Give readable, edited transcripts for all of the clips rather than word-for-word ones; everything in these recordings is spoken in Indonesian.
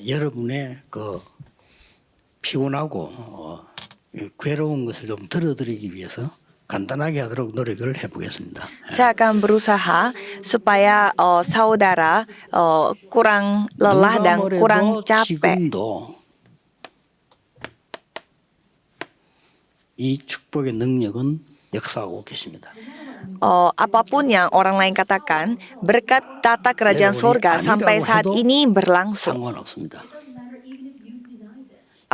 여러분의 그 피곤하고 괴로운 것을 좀 덜어드리기 위해서 간단하게 하도록 노력을 해보겠습니다. Saya akan berusaha supaya saudara kurang lelah 누가 dan kurang 뭐래도 capek. 지금도 이 축복의 능력은 역사하고 계십니다. Apapun yang orang lain katakan, berkat tata kerajaan surga sampai saat ini berlangsung. 상관없습니다.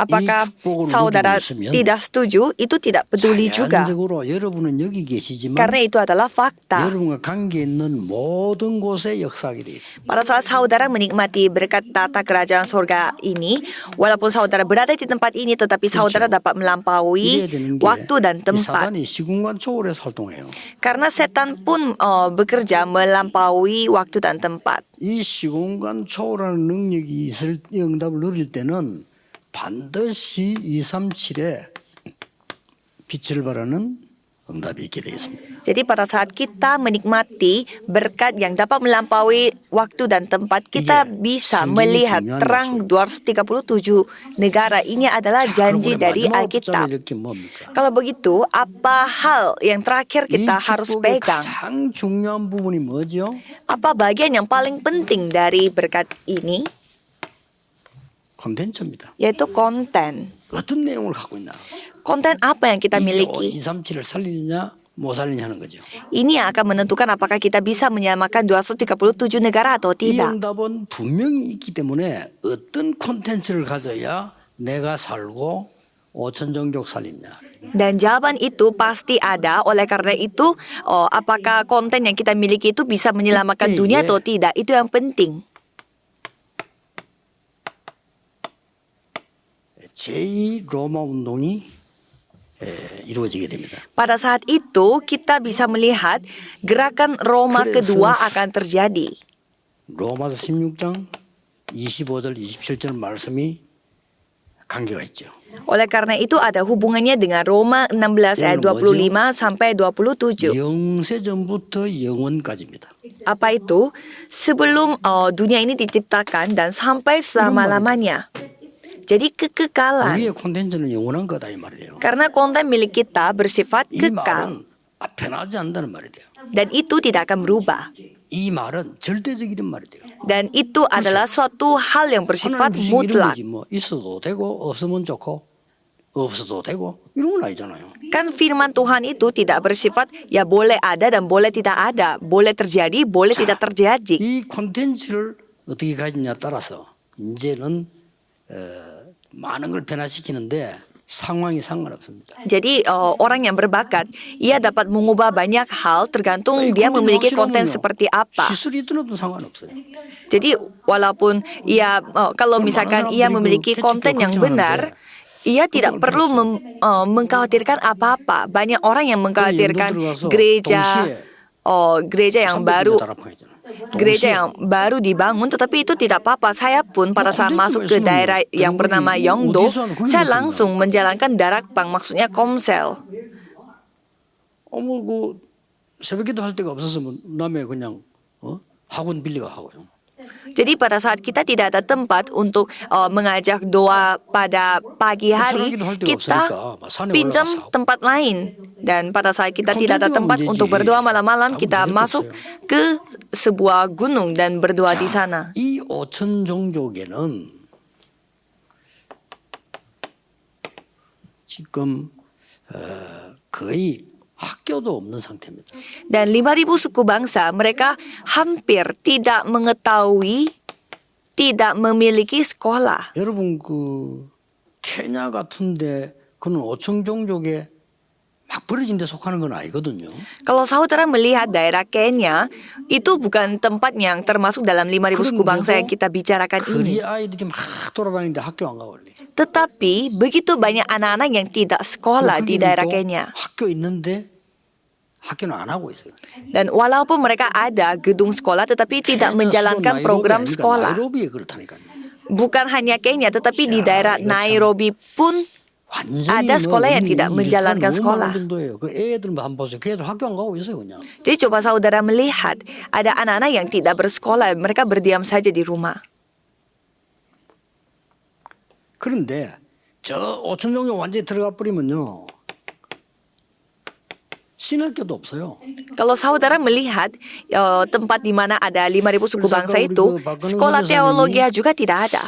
Apakah 축복을 saudara 누리고 있으면 tidak setuju, itu tidak peduli juga. 자연적으로 여러분은 여기 계시지만 Karena itu adalah fakta. 여러분과 관계 있는 모든 곳에 역사하게 되어 있습니다. Pada saat saudara menikmati berkat tata kerajaan surga ini, walaupun saudara berada di tempat ini, tetapi saudara dapat 이래야 melampaui 되는 게 waktu dan 이 tempat. 사단이 시공간 초월해서 활동해요. Karena setan pun bekerja melampaui waktu dan tempat. 이 시공간 초월하는 능력이 있을 이 응답을 누릴 때는 반드시 237에 빛을 발하는 응답이 있게 되어 있습니다. Jadi pada saat kita menikmati berkat yang dapat melampaui waktu dan tempat, kita bisa melihat terang 237 negara. Ini adalah janji dari Alkitab. 이렇게 뭡니까? Kalau begitu, apa hal yang terakhir 이 kita harus 축복의 pegang? 가장 중요한 부분이 뭐죠? Apa bagian yang paling penting dari berkat ini? 콘텐츠입니다. Yaitu konten. 어떤 내용을 갖고 있나? Konten apa yang kita 이게 miliki? 237을 살리느냐 못 살리냐 하는 거죠. Ini yang akan menentukan apakah kita bisa menyamakan 237 negara atau 이 tidak. 응답은 분명히 있기 때문에 어떤 콘텐츠를 가져야 내가 살고 5천 종족 살리냐. Dan jawaban itu pasti ada. Oleh karena itu, apakah konten yang kita miliki itu bisa menyelamatkan dunia atau tidak? Itu yang penting. 제2 로마 운동이 이루어지게 됩니다. Pada saat itu, kita bisa melihat gerakan Roma kedua akan terjadi. 로마서 16장 25절 27절 말씀이 관계가 있죠. Oleh karena itu, ada hubungannya dengan Roma 16 ayat 25 sampai 27. 영세전부터 영원까지입니다. Apa itu? Sebelum dunia ini diciptakan dan sampai selama-lamanya. Jadi kekekalan. 우리의 콘텐츠는 영원한 거다 이 말이에요. Karena konten milik kita bersifat 이 kekal. 말은 변하지 않는다는 말이 돼요. Dan itu tidak akan berubah. 이 말은 절대적인 말이 돼요. Dan itu adalah suatu hal yang bersifat 하나님 주신 이런 mutlak. 거지 뭐 있어도 되고 없으면 좋고 없어도 되고 이런 건 아니잖아요. Kan firman Tuhan itu tidak bersifat ya boleh ada dan boleh tidak ada. Boleh terjadi, boleh tidak terjadi. 이 콘텐츠를 어떻게 가지냐에 따라서 이제는 많은 걸 변화시키는데 상황이 상관없습니다. Jadi orang yang berbakat, ia dapat mengubah banyak hal tergantung dia memiliki konten seperti apa. 시술이 있든 없든 상관없어요. Jadi walaupun ia kalau misalkan ia memiliki konten yang benar, ia tidak perlu mengkhawatirkan apa-apa. Banyak orang yang mengkhawatirkan gereja yang baru. Gereja yang baru dibangun, tetapi itu tidak apa-apa. Saya pun pada saat masuk ke daerah yang bernama Yeongdo, saya langsung menjalankan darakpang, maksudnya komsel. 그 새벽기도 할 데가 없었으면 남의 그냥 학원 빌리가 하고요. Jadi pada saat kita tidak ada tempat untuk mengajak doa pada pagi hari, kita pinjam tempat lain. Dan pada saat kita tidak ada tempat untuk berdoa malam-malam, kita masuk ke sebuah gunung dan berdoa di sana. 이 5천 종족에는 지금 거의 학교도 없는 상태입니다. Dan 5.000 suku bangsa, mereka hampir tidak mengetahui, tidak memiliki sekolah. 여러분 그 케냐 같은데 그는 5천 종족에 막 버려진 데 속하는 건 아니거든요. Kalau saudara melihat daerah Kenya, itu bukan tempat yang termasuk dalam 5.000 suku bangsa yang kita bicarakan 거리 ini. 아이들이 막 돌아다니는데 학교 안 가고 그래. Tetapi begitu banyak anak-anak yang tidak sekolah di daerah Kenya. 학교 있는데 학교는 안 하고 있어요. Dan walaupun mereka ada gedung sekolah tetapi tidak menjalankan program sekolah. 나이로비에 그렇다니까요. Bukan hanya Kenya tetapi di daerah Nairobi pun ada sekolah yang tidak menjalankan sekolah. 그 애들만 한번 보세요. 걔들 학교 안 가고 있어요 그냥. Jadi coba saudara melihat, ada anak-anak yang tidak bersekolah, mereka berdiam saja di rumah. 그런데 저 5천 종족 완전히 들어가 버리면요. 신학교도 없어요. Kalau saudara melihat tempat di mana ada 5.000 suku Terus bangsa kalau itu, di Bakun sekolah Gonzales teologi juga tidak ada.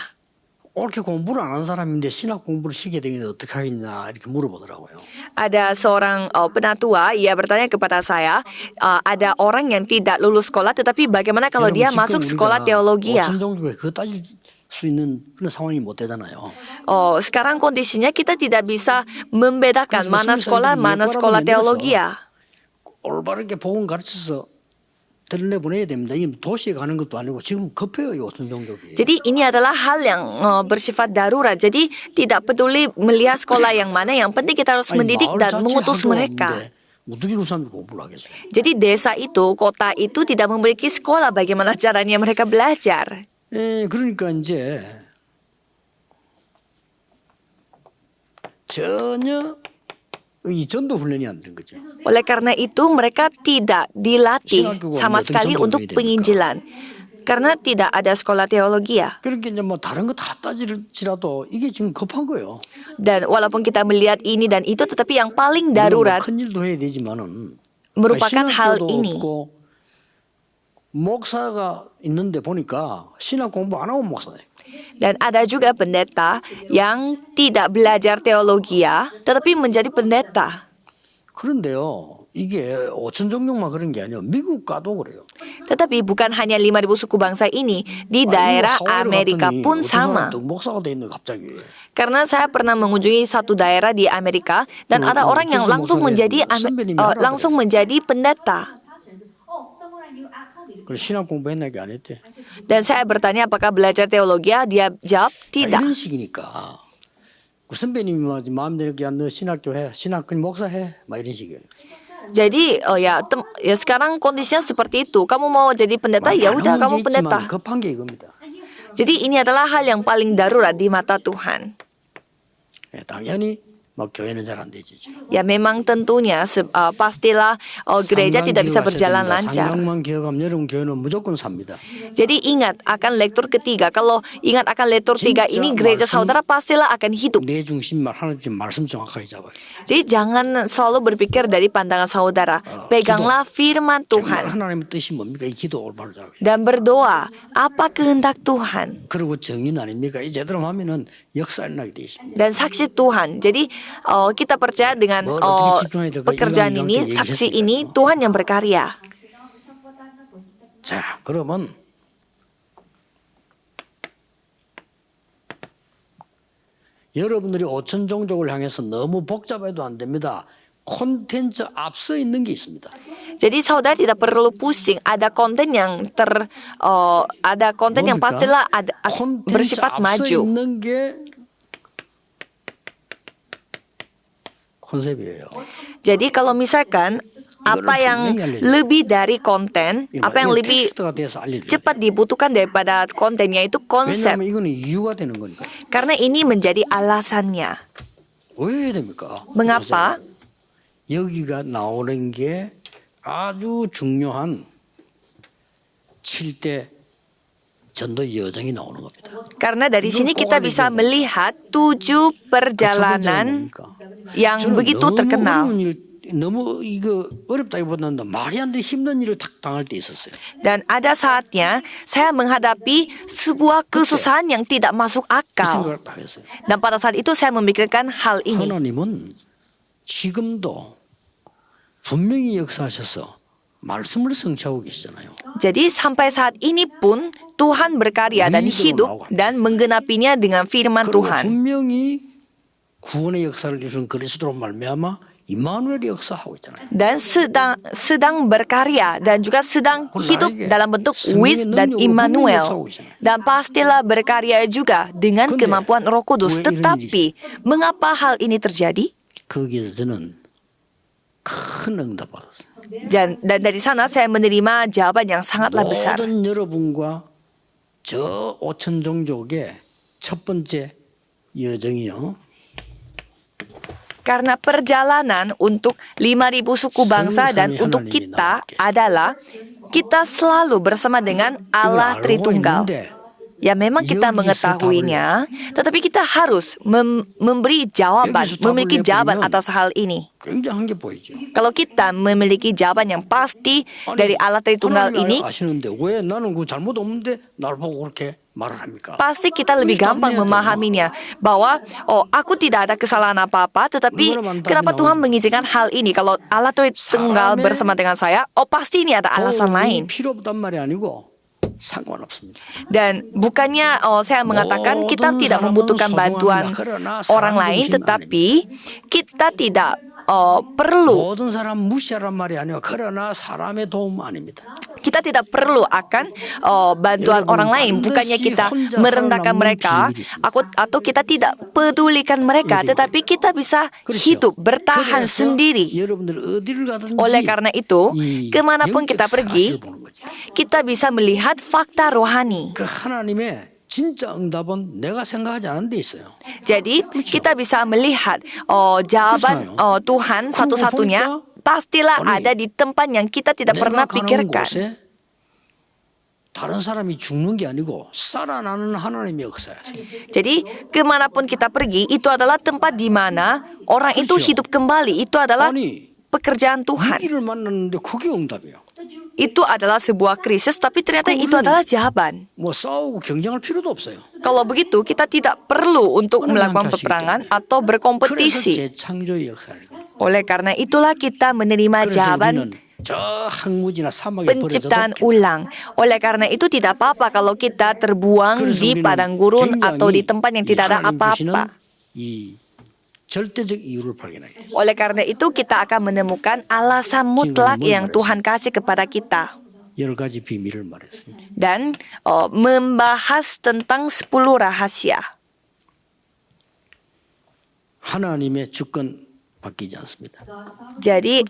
옳게 공부를 안 한 사람인데 신학 공부를 시키게 되면 어떻게 하겠냐 이렇게 물어보더라고요. Ada seorang penatua, ia bertanya kepada saya, ada orang yang tidak lulus sekolah, tetapi bagaimana kalau dia masuk sekolah teologi ya? 5천 종족에 그거 따질 수 있는 그런 상황이 못 되잖아요. Oh, sekarang kondisinya kita tidak bisa membedakan Terus mana musim sekolah, sambil mana yeko라도 sekolah 만들어서 teologi ya. 올바르게 복음 가르쳐서 들려보내야 됩니다. 이 도시에 가는 것도 아니고 지금 급해요, 이 5천 종족이. Jadi ini adalah hal yang bersifat darurat. Jadi tidak peduli melihat sekolah yang mana, yang penting kita harus 아니, mendidik 마을 dan 자체 mengutus 학교가 mereka. 없는데 어떻게 그 사람들이 공부를 하겠어요? Jadi desa itu, kota itu tidak memiliki sekolah. Bagaimana caranya mereka belajar? 그러니까 이제 전혀 이 전도 훈련이 안 된 거죠. Oleh karena itu mereka tidak dilatih sama sekali untuk penginjilan. Karena tidak ada sekolah teologi ya. 그러니까 이제 뭐 다른 거 다 따지더라도 이게 지금 급한 거예요. Dan walaupun kita melihat ini dan itu, tetapi yang paling darurat 큰 일도 해야 되지만은 merupakan hal 신학교도 ini. 없고 목사가 있는데 보니까 신학 공부 안 하고 목사네. Dan ada juga pendeta yang tidak belajar teologi ya, tetapi menjadi pendeta. 그런데요, 이게 5천 종족만 그런 게 아니에요. 미국 가도 그래요. Tetapi bukan hanya 5.000 suku bangsa ini, di daerah Amerika pun sama. 목사가 돼 있는 갑자기. Karena saya pernah mengunjungi satu daerah di Amerika dan ada orang yang langsung menjadi pendeta. 그래서 신학 공부했나 게 안 했대. Dan saya bertanya apakah belajar teologi ya? Dia jawab tidak. 이런 식이니까. 그 선배님이 마음대로 그냥 너 신학교 해, 신학 그냥 목사 해, 막 이런 식이에요. Jadi ya sekarang kondisinya seperti itu. Kamu mau jadi pendeta, ya udah kamu pendeta. 급한 게 이겁니다. Jadi ini adalah hal yang paling darurat di mata Tuhan. 당연히 막 교회는 잘 안 되지. Ya memang tentunya pastilah gereja tidak bisa berjalan lancar. 상강만 기억하면 여러분 교회는 무조건 삽니다. Jadi ingat akan lektur ketiga. Kalau ingat akan lektur 3 ini, gereja saudara pastilah akan hidup. 내 중심만 하나님 말씀 정확하게 잡아요. Jadi jangan selalu berpikir dari pandangan saudara. Peganglah firman 정말 Tuhan 하나님의 뜻이 뭡니까? 이 기도 올바로 잡아요. dan berdoa. Apa kehendak Tuhan? 그리고 정인 아닙니까? 이 제대로 하면은 역사 일어나게 돼 있습니다. Dan saksi Tuhan. Jadi kita percaya dengan pekerjaan ini, saksi ini, Tuhan yang berkarya. 자, 그러면 여러분들이 5천 종족을 향해서 너무 복잡해도 안 됩니다. 콘텐츠 앞서 있는 게 있습니다. Jadi saudara tidak perlu pusing. Ada konten yang yang pastilah 콘텐츠 bersifat 앞서 maju. 있는 게 콘셉트예요. Jadi kalau misalkan apa yang lebih dari konten, apa yang lebih 텍스트가 돼서 알려줘요. cepat dibutuhkan daripada kontennya itu konsep. 왜냐하면 이거는 이유가 되는 거니까. Karena ini menjadi alasannya. 왜 해야 됩니까? Mengapa? 보세요. 여기가 나오는 게 아주 중요한 7대 전도 여정이 나오는 겁니다. Karena dari sini kita bisa melihat 7 perjalanan yang begitu terkenal. 너무 이거 어렵다기보다는 말이 안 돼 힘든 일을 탁 당할 때 있었어요. Dan ada saatnya saya menghadapi sebuah kesusahan yang tidak masuk 그 akal. 생각을 딱 했어요. Dan pada saat itu saya memikirkan hal ini. 하나님은 지금도 분명히 역사하셔서 말씀을 성취하고 계시잖아요. Jadi sampai saat ini pun Tuhan berkarya dan hidup dan menggenapinya dengan firman 그리고 Tuhan. 분명히 구원의 역사를 이루는 그리스도로 말미암아 이마누엘이 역사하고 있잖아요. Dan sedang berkarya dan juga sedang hidup dalam bentuk with dan Immanuel. Dan pastilah berkarya juga dengan kemampuan Roh Kudus. Tetapi mengapa hal ini terjadi? 거기에서 저는 큰 응답 받았어요. Dan dari sana saya menerima jawaban yang sangatlah besar. 모든 여러분과 저 5천 종족의 첫 번째 여정이요. Karena perjalanan untuk 5.000 suku bangsa dan untuk kita adalah kita selalu bersama dengan Allah Tritunggal. Ya memang kita mengetahuinya, tetapi kita harus memberi jawaban, memiliki jawaban atas hal ini. 굉장한 게 보이죠. Kalau kita memiliki jawaban yang pasti dari Allah Tritunggal 하나님이 ini, 아시는데 왜 나는 그 잘못 없는데 날 보고 그렇게 말을 합니까? pasti kita lebih gampang memahaminya bahwa aku tidak ada kesalahan apa-apa, tetapi kenapa Tuhan mengizinkan hal ini? Kalau Allah Tritunggal bersama dengan saya, pasti ini ada alasan lain. 필요 없단 말이 아니고 상관없습니다. Dan bukannya saya mengatakan kita tidak membutuhkan bantuan orang lain, tetapi kita tidak perlu. 모든 사람 무시하란 말이 아니고 그러나 사람의 도움 아닙니다. Kita tidak perlu akan bantuan orang lain. Bukannya kita merendahkan mereka atau kita tidak pedulikan mereka, tetapi kita bisa hidup bertahan sendiri. 여러분들 어디를 가든지 Oleh karena itu, kemanapun kita pergi, kita bisa melihat fakta rohani. 그 하나님의 진짜 응답은 내가 생각하지 않은 데 있어요. Jadi kita bisa melihat jawaban Tuhan satu-satunya pastilah ada di tempat yang kita tidak pernah 내가 가는 pikirkan. 곳에 다른 사람이 죽는 게 아니고 살아나는 하나님의 역사예요. Jadi kemanapun kita pergi, itu adalah tempat di mana orang itu hidup kembali. Itu adalah pekerjaan Tuhan. 위기를 만났는데 그게 응답이에요. Itu adalah sebuah krisis, tapi ternyata itu adalah jawaban. 뭐 싸우고 경쟁할 필요도 없어요. Kalau begitu, kita tidak perlu untuk melakukan peperangan atau 그래서 berkompetisi. 재창조의 역사를. Oleh karena itulah kita menerima 그래서 jawaban 우리는 저 항무지나 사막에 penciptaan 버려져도 ulang. Oleh karena itu tidak apa-apa kalau kita terbuang di padang gurun atau di tempat yang tidak ada apa-apa. 이 절대적 이유를 발견하게. Oleh karena itu kita akan menemukan alasan mutlak yang Tuhan kasih kepada kita. 여러 가지 비밀을 말했습니다. Dan membahas tentang 10 rahasia. 하나님의 주권 바뀌지 않습니다. Jadi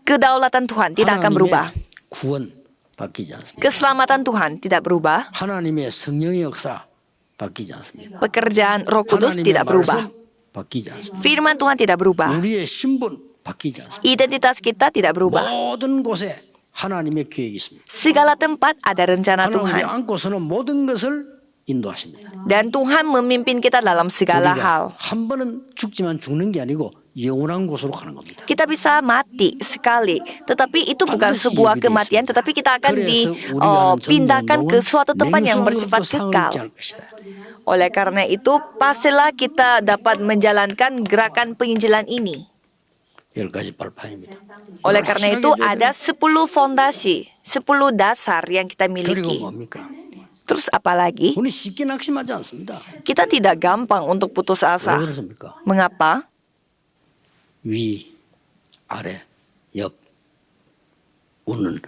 kedaulatan Tuhan tidak akan berubah. 하나님의 구원 바뀌지 않습니다. Keselamatan Tuhan tidak berubah. 하나님의 성령의 역사 바뀌지 않습니다. Pekerjaan Roh Kudus 하나님의 tidak berubah. 말씀 바뀌지 않습니다. Firman Tuhan tidak berubah. 우리의 신분 바뀌지 않습니다. Identitas kita tidak berubah. 모든 곳에 하나님의 계획이 있습니다. Segala tempat ada rencana 하나님이 Tuhan. 안고서는 모든 것을 인도하십니다. Dan Tuhan memimpin kita dalam segala hal. 한 번은 죽지만 죽는 게 아니고 영원한 곳으로 가는 겁니다. Kita bisa mati sekali, tetapi itu bukan sebuah kematian, tetapi kita akan dipindahkan ke suatu tempat yang bersifat kekal. Oleh karena itu, pastilah kita dapat menjalankan gerakan penginjilan ini. 10가지 발판입니다. Oleh karena itu, ada 10 fondasi, 10 dasar yang kita 그리고 miliki. 뭡니까? Terus apa lagi? 우리 쉽게 낙심하지 않습니다. Kita tidak gampang untuk putus 왜 asa. 그렇습니까? Mengapa? 위, 아래, 옆, 우는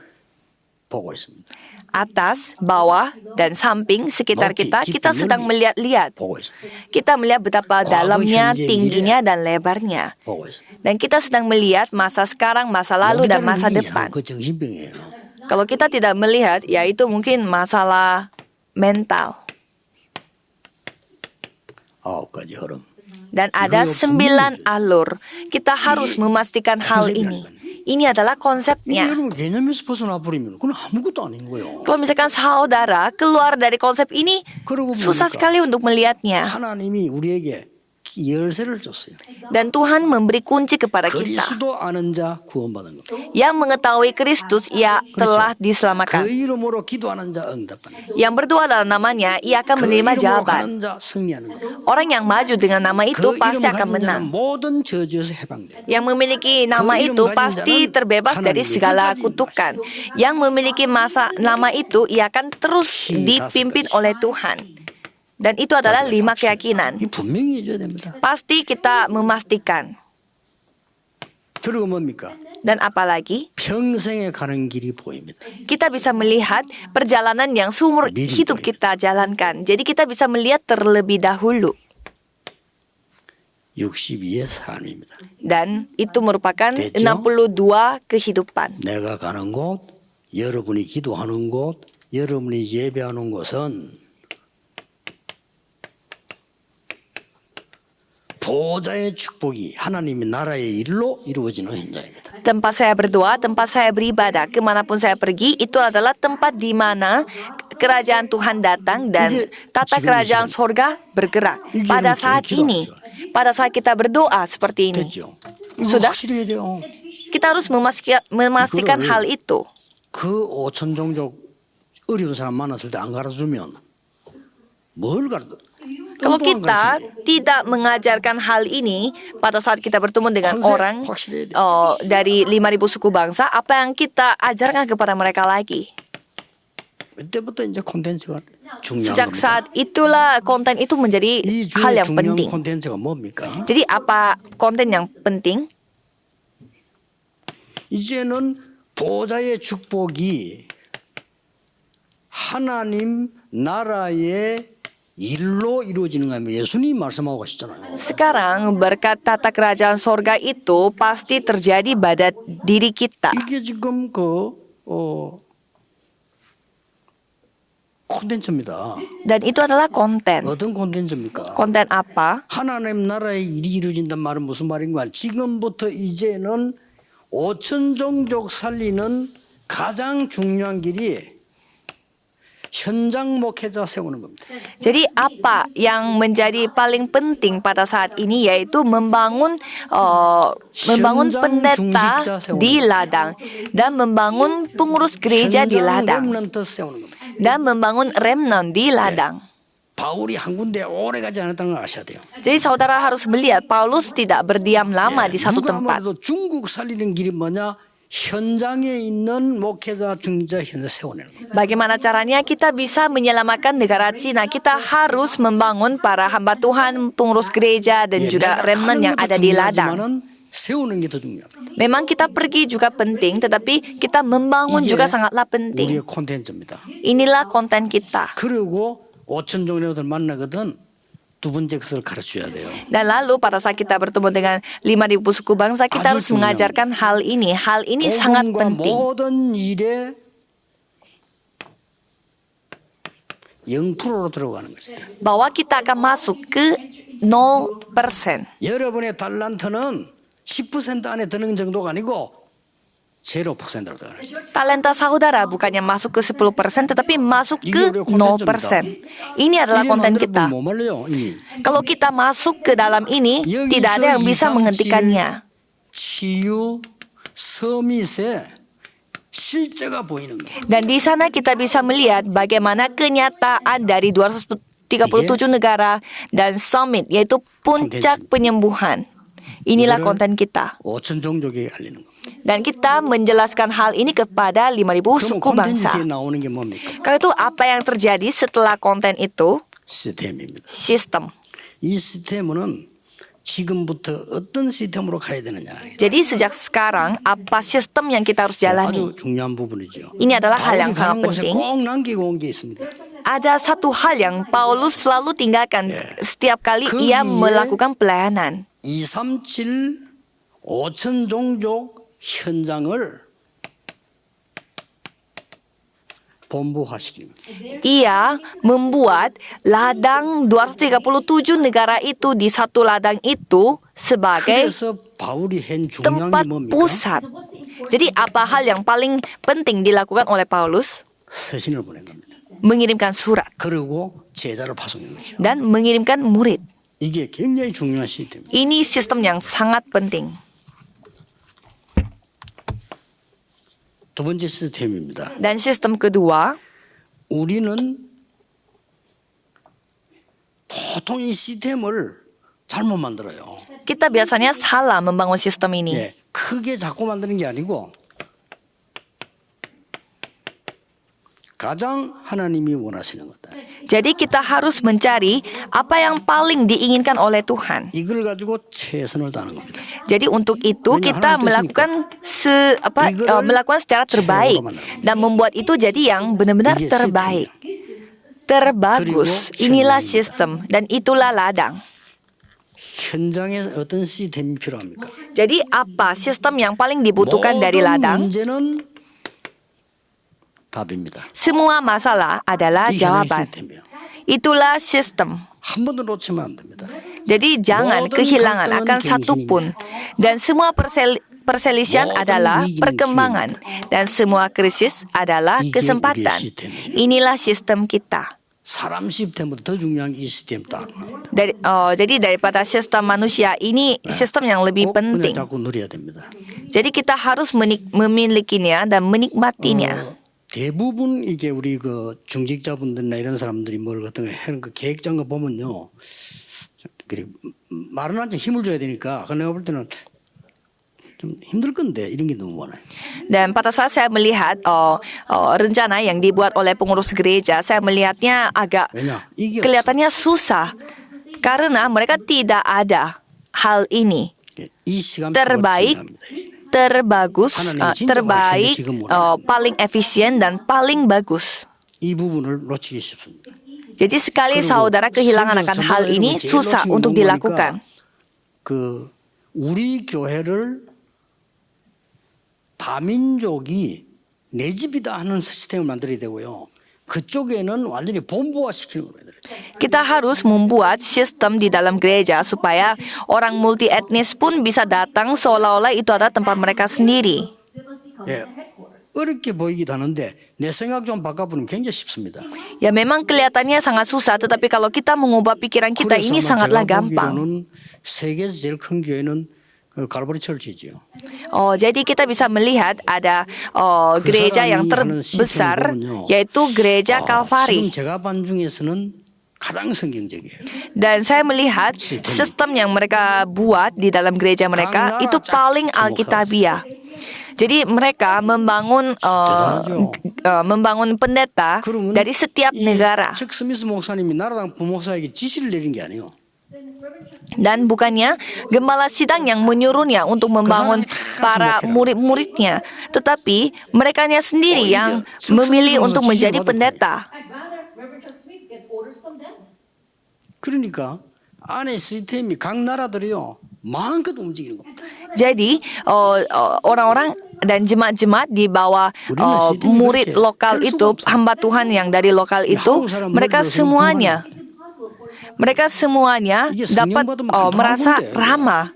보고 있습니다. Atas, bawah, dan samping sekitar kita, kita sedang melihat-lihat. 보고 있습니다. Kita melihat betapa dalamnya, tingginya, dan lebarnya. 보고 있습니다. Dan kita sedang melihat masa sekarang, masa lalu, dan masa depan. 그 정신병이에요. Kalau kita tidak melihat, ya itu mungkin masalah mental. 9가지 흐름. Dan ada 9 alur. Kita harus memastikan hal ini. Ini adalah konsepnya. 여러분 개념에서 벗어나 버리면 그건 아무것도 아닌 거예요. Kalau misalkan saudara keluar dari konsep ini, susah sekali untuk melihatnya. 하나님이 우리에게 열쇠를 줬어요. Dan Tuhan memberi kunci kepada kita. 그리스도 아는 자 구원받은 것. Yang mengetahui Kristus, ia telah 그 diselamatkan. 이름으로 기도하는 자 응답받는 것. Yang berdoa dalam namanya, ia akan 그 menerima 이름으로 jawaban. 가는 자 승리하는 것. Orang yang maju dengan nama itu 그 pasti 이름 akan 가진 menang. 자는 모든 저주에서 해방돼요. Yang memiliki nama 이름 itu 가진 pasti 자는 terbebas dari 하나님의 segala 끝까지 kutukan. Yang memiliki nama itu, ia akan terus dipimpin oleh Tuhan. Dan itu adalah 5 keyakinan. 이 분명히 해줘야 됩니다. Pasti kita memastikan. 그리고 뭡니까? Dan apalagi, 평생에 가는 길이 보입니다. kita bisa melihat perjalanan yang seumur hidup kita jalankan. Jadi kita bisa melihat terlebih dahulu. 62의 삶입니다. Dan itu merupakan 됐죠? 62 kehidupan. 내가 가는 곳, 여러분이 기도하는 곳, 여러분이 예배하는 곳은 보좌의 축복이 하나님의 나라의 일로 이루어지는 현장입니다. Tempat saya berdoa, tempat saya beribadah, kemanapun saya pergi, itu adalah tempat di mana kerajaan Tuhan datang dan tata kerajaan sorga bergerak. Pada saat ini, pada saat kita berdoa seperti ini, 됐죠? 이거 sudah 확실해야 돼요. kita harus memastikan hal itu. 그 5천 종족 어려운 사람 만났을 때 안 가르쳐주면 뭘 가르쳐? Kalau kita tidak mengajarkan hal ini pada saat kita bertemu dengan orang dari 5.000 suku bangsa, apa yang kita ajarkan kepada mereka lagi? 그때부터 이제 콘텐츠가 중요한 Sejak 겁니다. saat itulah konten itu menjadi 이 hal 중에 yang 중요한 penting. 콘텐츠가 뭡니까? Jadi apa konten yang penting? 이제는 보좌의 축복이 하나님 나라의 일로 이루어지는 거예요. 예수님 말씀하고 가시잖아요. Sekarang berkat tata kerajaan sorga itu pasti terjadi pada diri kita. 이게 지금 콘텐츠입니다. Dan itu adalah konten. 어떤 콘텐츠입니까? Konten apa? 하나님 나라의 일이 이루어진단 말은 무슨 말인가? 지금부터 이제는 5천 종족 살리는 가장 중요한 길이 현장 목회자 세우는 겁니다. Jadi apa yang menjadi paling penting pada saat ini yaitu membangun pendeta di ladang dan membangun pengurus gereja di 현장 ladang 렘넌트 세우는 겁니다. dan membangun remnant di ladang. 바울이 한 군데 오래 가지 않았다는 걸 아셔야 돼요. Jadi saudara harus melihat Paulus tidak berdiam lama di satu 누가 tempat. 아무래도 중국 살리는 길이 뭐냐? 현장에 있는 목회자 중자 현장 세워내는 겁니다. Bagaimana caranya kita bisa menyelamatkan negara Cina? Kita harus membangun para hamba Tuhan, pengurus gereja dan juga remnant yang ada di ladang. 세우는 게 더 중요합니다. Memang kita pergi juga penting, tetapi kita membangun juga sangatlah penting. 우리의 콘텐츠입니다. Inilah konten kita. 그리고 5천 종류들 만나거든 두 번째 것을 가르쳐야 돼요. Dan lalu pada saat kita bertemu dengan 5.000 suku bangsa, kita harus mengajarkan hal ini. Hal ini sangat 복음과 penting. 모든 일에 0%로 들어가는 것이다. Bahwa kita akan masuk ke 0%. 여러분의 달란트는 10% 안에 드는 정도가 아니고 0%로 들어가는 것이다. Talenta saudara bukannya masuk ke 10%, tetapi masuk ke 0%. Ini adalah konten kita. 못 말려요, 이미. Kalau kita masuk ke dalam ini, tidak ada yang bisa menghentikannya. 치유, 서밋의 실제가 보이는 거예요. Dan di sana kita bisa melihat bagaimana kenyataan dari 237 negara dan summit, yaitu puncak penyembuhan. Inilah konten kita. 5천 종족에 알리는 겁니다. Dan kita menjelaskan hal ini kepada 5.000 그럼 suku bangsa. 콘텐츠에 나오는 게 뭡니까? Kalau itu apa yang terjadi setelah konten itu? 시스템입니다. Sistem. 이 시스템은 지금부터 어떤 시스템으로 가야 되느냐. Jadi sejak sekarang apa sistem yang kita harus jalani? 아주 중요한 부분이죠. Ini adalah hal yang 바울이 sangat 가는 곳에 penting. 꼭 남기고 온 게 있습니다. Ada satu hal yang Paulus selalu tinggalkan setiap kali ia melakukan pelayanan. 237 5천 종족 현장을 본부화시킵니다. Ia membuat ladang 237 negara itu di satu ladang itu sebagai 그래서 바울이 한 중요한 tempat 게 뭡니까? pusat. Jadi apa hal yang paling penting dilakukan oleh Paulus? 서신을 보낸 겁니다. Mengirimkan surat 그리고 제자를 파송한 거죠. dan mengirimkan murid. 이게 굉장히 중요한 시스템입니다. Ini sistem yang sangat penting. 두 번째 시스템입니다. Dan sistem kedua, 우리는 보통 이 시스템을 잘못 만들어요. kita biasanya salah membangun sistem ini. 예, 크게 자꾸 만드는 게 아니고 가장 하나님이 원하시는 거다. Jadi kita harus mencari apa yang paling diinginkan oleh Tuhan. 이걸 가지고 최선을 다하는 겁니다. Jadi untuk itu kita melakukan melakukan secara terbaik dan membuat itu jadi yang benar-benar terbaik, terbagus. Inilah sistem dan itulah ladang. 현장에 어떤 시스템이 필요합니까? Jadi apa sistem yang paling dibutuhkan dari 모든 ladang? 문제는 답입니다. Semua masalah adalah 이 현장 jawaban. 시스템이요. Itulah sistem. 한 번도 놓치면 안 됩니다. Jadi jangan Modern kehilangan 갈등은 akan satu pun. Dan semua perselisihan Modern adalah 위기는 perkembangan. Dan semua krisis adalah 이게 kesempatan. 우리의 시스템이에요. Inilah sistem kita. 사람 시스템보다 더 중요한 이 시스템이다. Jadi daripada sistem manusia, ini sistem yang lebih 꼭 그냥 penting. 자꾸 누려야 됩니다. Jadi kita harus memilikinya dan menikmatinya. 대부분 이게 우리 그 중직자분들이나 이런 사람들이 뭘 같은 거 하는 그 계획장 거 보면요. 그리고 말은 한테 힘을 줘야 되니까 그 내가 볼 때는 좀 힘들 건데 이런 게 너무 많아요. Dan pada saat saya melihat rencana yang dibuat oleh pengurus gereja, saya melihatnya agak 왜냐? 이게 kelihatannya susah karena mereka tidak ada hal ini. 이 시간 terbaik, terbagus, terbaik, paling efisien dan paling bagus. 이 부분을 놓치기 쉽습니다. Jadi sekali saudara kehilangan akan hal ini susah untuk dilakukan. 그 우리 교회를 다민족이 내 집이다 하는 시스템을 만들어야 되고요. 그쪽에는 완전히 본부화시키는 거예요. Kita harus membuat sistem di dalam gereja supaya orang multi etnis pun bisa datang seolah-olah itu adalah tempat mereka sendiri. 예, 어렵게 보이기도 하는데 내 생각 좀 바꿔보면 굉장히 쉽습니다. Ya memang kelihatannya sangat susah, tetapi kalau kita mengubah pikiran kita ini sangatlah gampang. 세계에서 제일 큰 교회는 갈보리 철치죠. Jadi kita bisa melihat ada gereja yang terbesar yaitu gereja Kalvari. 지금 제가 반 중에서는 가장 성경적이에요. Dan saya melihat sistem yang mereka buat di dalam gereja mereka itu paling alkitabiah. Jadi mereka membangun pendeta dari setiap negara. 척 스미스 목사님이 나라당 부목사에게 지시를 내린 게 아니에요. Dan bukannya gembala sidang yang menyuruhnya untuk membangun para murid-muridnya, tetapi merekanya sendiri yang memilih untuk menjadi pendeta. 그러니까 안에 시스템이 각 나라들이요 마음껏 움직이는 겁니다. Jadi orang-orang dan jemaat-jemaat di bawah murid lokal itu, hamba Tuhan yang dari lokal itu, mereka semuanya dapat merasa ramah,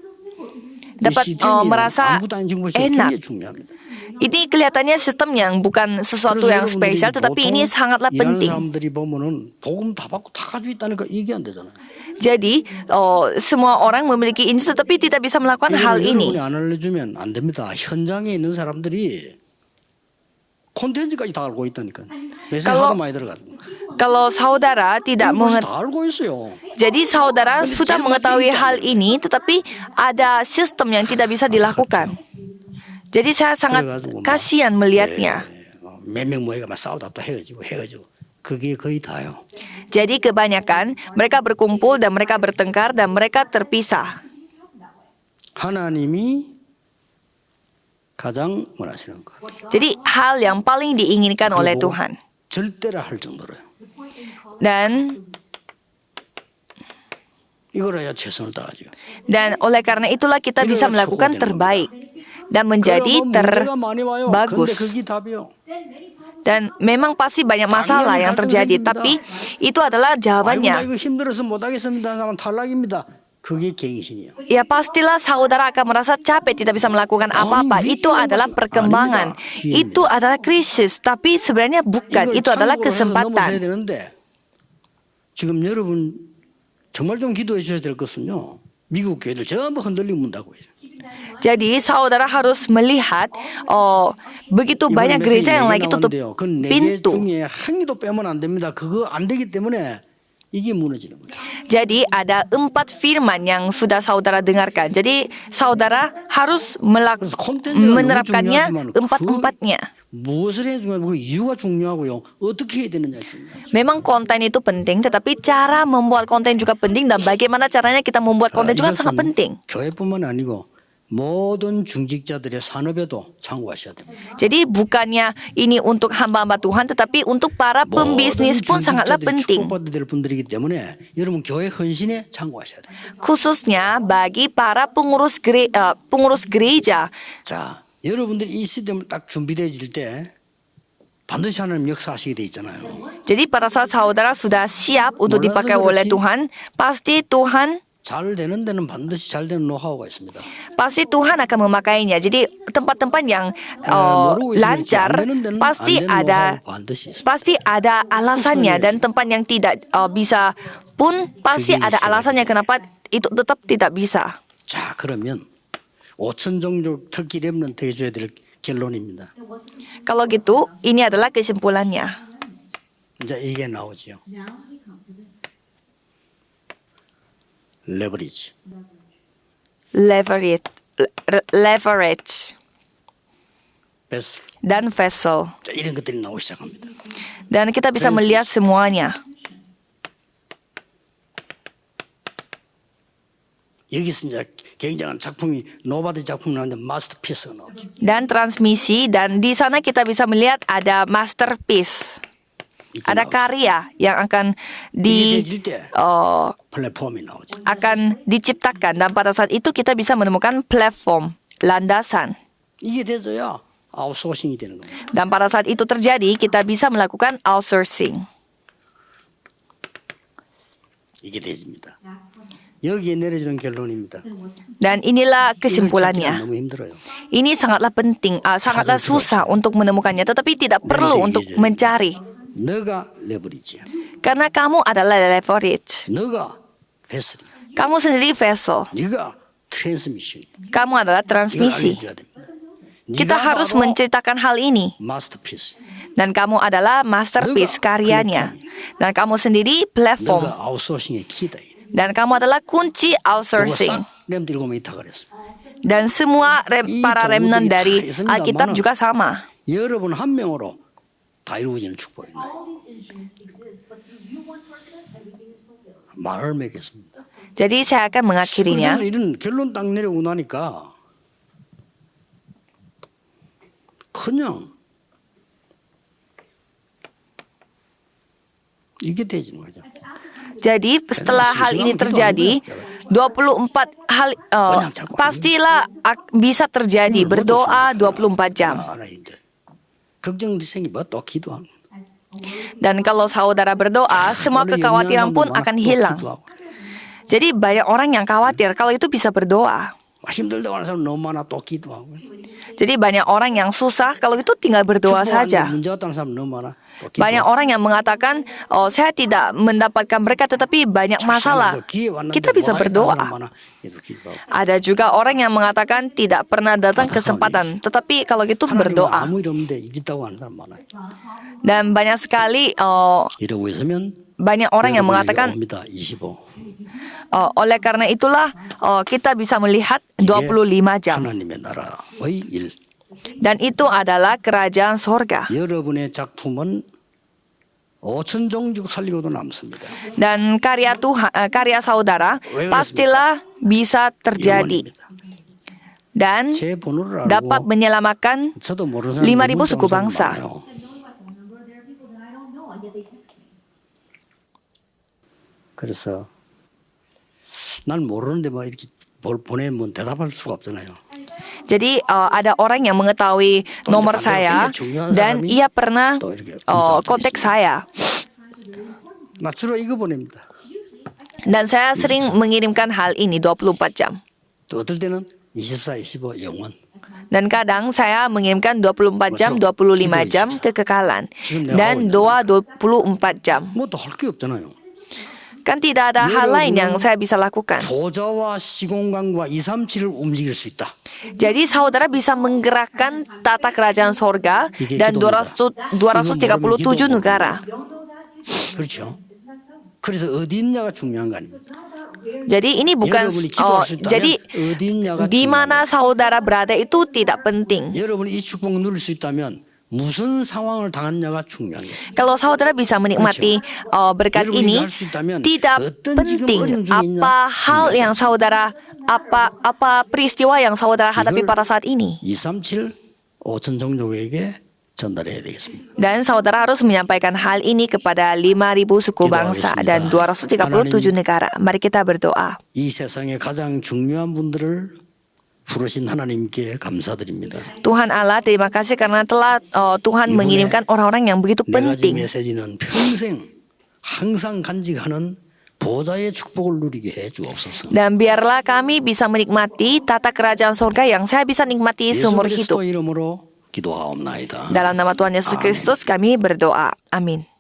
dapat merasa enak. Ini kelihatannya sistem yang bukan sesuatu yang spesial, tetapi ini sangatlah penting. Jadi semua orang memiliki ini, tetapi tidak bisa melakukan hal ini. 현장에 있는 사람들이 콘텐츠까지 다 알고 있다니까. Kalau saudara tidak jadi saudara sudah mengetahui hal ini, tetapi ada sistem yang tidak bisa dilakukan. Jadi saya sangat kasihan melihatnya. 몇 명 모여가 막 싸우다 또 헤어지고 그게 거의 다요. Jadi kebanyakan mereka berkumpul dan mereka bertengkar dan mereka terpisah. 하나님이 가장 원하시는 것. Jadi hal yang paling diinginkan oleh Tuhan. 절대라 할 정도로요. Dan 이거라야 최선을 다하죠. Dan oleh karena itulah kita bisa melakukan terbaik dan menjadi terbagus. Dan memang pasti banyak masalah yang terjadi, tapi itu adalah jawabannya. Ya pastilah saudara akan merasa capek, tidak bisa melakukan apa-apa. Itu adalah perkembangan. Itu adalah krisis, tapi sebenarnya bukan. Itu adalah kesempatan. 지금 여러분 정말 좀 기도해 주셔야 될 것은요. 미국 교회들 전부 흔들리고 문다고요. Jadi saudara harus melihat begitu banyak gereja yang lagi tutup pintu. 한 개도 빼면 안 됩니다. 그거 안 되기 때문에 이게 무너지는 거예요. Jadi ada 4 firman yang sudah saudara dengarkan. Jadi saudara harus menerapkannya 4-4-nya. 무엇을 해야 중요하고 그 이유가 중요하고요. 어떻게 해야 되느냐 중요해요. Memang konten itu penting, tetapi cara membuat konten juga penting dan bagaimana caranya kita membuat konten juga sangat penting. 교회뿐만 아니고 모든 중직자들의 산업에도 참고하셔야 됩니다. Jadi bukannya ini untuk hamba-hamba Tuhan, tetapi untuk para pembisnis pun sangatlah penting. 축복받아야 될 분들이기 때문에 여러분 교회 헌신에 참고하셔야 됩니다. Khususnya bagi para pengurus gereja. 자, 여러분들이 이 시스템을 딱 준비되어질 때 반드시 하나님 역사하시게 돼 있잖아요. Jadi pada saat saudara sudah siap untuk dipakai oleh Tuhan, pasti Tuhan 잘 되는 데는 반드시 잘 되는 노하우가 있습니다. Pasti Tuhan akan memakainya. Jadi tempat-tempat yang 모르고 있으면 lancar 안 되는 데는 pasti 안 되는 ada 노하우 반드시 있습니다. pasti ada alasannya, dan tempat yang tidak bisa pun pasti 그게 ada 있어야 alasannya kenapa itu tetap tidak bisa. 자, 그러면 5천 종족 특기 랩런트 해줘야 될 결론입니다. Kalau gitu, ini adalah kesimpulannya. 이제 이게 나오지요. 레버리지. Leverage 베슬. dan vessel. 자, 이런 것들이 나오기 시작합니다. Dan kita bisa melihat semuanya. 여기서 이제 굉장한 작품이 노바디 작품이 나오는데 마스터피스가 나오죠. Dan transmisi, dan di sana kita bisa melihat ada masterpiece. 이렇게 Ada 나오죠. karya yang akan 이게 되질 때 uh, 플랫폼이 나오죠. akan diciptakan, dan pada saat itu kita bisa menemukan platform, landasan. 이게 돼서야 아웃소싱이 되는 겁니다. Dan pada saat itu terjadi, kita bisa melakukan outsourcing. 이게 돼집니다. 여기에 내려지는 결론입니다. Dan inilah 이걸 찾기가 kesimpulannya. 너무 힘들어요. Ini sangatlah penting, sangatlah susah untuk menemukannya, tetapi tidak perlu untuk mencari. 너가 레버리지야. Karena kamu adalah leverage. 너가 베슬이야. Kamu sendiri vessel. 네가 트랜스미션이야. Kamu adalah 이걸 transmisi. 알려줘야 됩니다. Kita harus menceritakan hal ini. 마스터피스. Dan kamu adalah masterpiece karyanya. Dan kamu sendiri platform. 너가 아웃소싱의 키다. Dan kamu adalah kunci outsourcing. 렘 들고 있다 그랬어. Dan semua para remnant dari Alkitab juga sama. 여러분 한 명으로 다 이루어지는 축복입니다. All these instruments exist, but through you, one person, everything is fulfilled. 말을 맺겠습니다. Jadi saya akan mengakhirinya. 저는 이런 결론 딱 내려오고 나니까 그냥 이게 되지는 거죠. Jadi setelah hal ini terjadi, 24 hal pastilah bisa terjadi, berdoa 24 jam. 아나인들 걱정생이 뭐또 기도하고 Dan kalau saudara berdoa, semua kekhawatiran pun akan hilang. Jadi banyak orang yang khawatir kalau itu bisa berdoa. 힘들다고 하는 사람 너무 많아 또 기도하고 Jadi banyak orang yang susah kalau itu tinggal berdoa saja. 문제 왔다는 사람 너무 많아 또 기도하고. Banyak orang yang mengatakan, oh saya tidak mendapatkan berkat tetapi banyak masalah. Kita bisa berdoa. Ada juga orang yang mengatakan tidak pernah datang kesempatan, tetapi kalau gitu berdoa. 아무 일 없는데 있다고 하는 사람 많아요. Dan banyak sekali 이러고 있으면 banyak orang yang mengatakan, 옵니다. 25. oleh karena itulah kita bisa melihat 25 jam. 하나님의 나라의 일. Dan itu adalah kerajaan sorga. 여러분의 작품은 5천 종족 살리고도 남습니다. Dan karya Tuhan, karya saudara pastilah bisa terjadi. 영원입니다. Dan 제 번호를 dapat 알고 menyelamatkan 저도 모르는 사람 5,000 suku 사람 bangsa. 많아요. I know my phone number. There are people that I don't know, and yet they text me. 그래서 난 모르는데 뭐 이렇게 보내면 대답할 수가 없잖아요. Jadi ada orang yang mengetahui nomor saya dan ia pernah kontak saya. 나 주로 이거 보냅니다. Dan saya sering mengirimkan hal ini 24 jam. 또 어떨 때는 24, 25 영원. Dan kadang saya mengirimkan 24 jam, 25 jam kekekalan. Dan doa 24 jam. 뭐 또 할 게 없잖아요. Kan tidak ada hal lain yang saya bisa lakukan. 보좌와 시공간과 237을 움직일 수 있다. Jadi saudara bisa menggerakkan tata kerajaan sorga dan 237 negara. 그렇죠. 그래서 어디 있냐가 중요한 거 아닙니까? Jadi ini bukan jadi 어디 있냐가 di mana saudara berada itu tidak penting. 여러분이 이 축복 누릴 수 있다면 무슨 상황을 당했냐가 중요한 거예요. Kalau saudara bisa menikmati berkat ini, tidak penting apa hal yang saudara apa peristiwa yang saudara hadapi pada saat ini. 237 5천 종족에게 전달해야 되겠습니다. Dan saudara harus menyampaikan hal ini kepada 5,000 suku bangsa dan 237 negara. Mari kita berdoa. 이 세상의 가장 중요한 분들을 부르신 하나님께 감사드립니다. Tuhan Allah, terima kasih karena telah Tuhan mengirimkan orang-orang yang begitu 네 가지 penting. 메시지는 평생 항상 간직하는 보좌의 축복을 누리게 해 주옵소서. Dan biarlah kami bisa menikmati tata kerajaan surga yang saya bisa nikmati 예수 seumur hidup. 그리스도 이름으로 기도하옵나이다. Dalam nama Tuhan Yesus Kristus kami berdoa. Amin.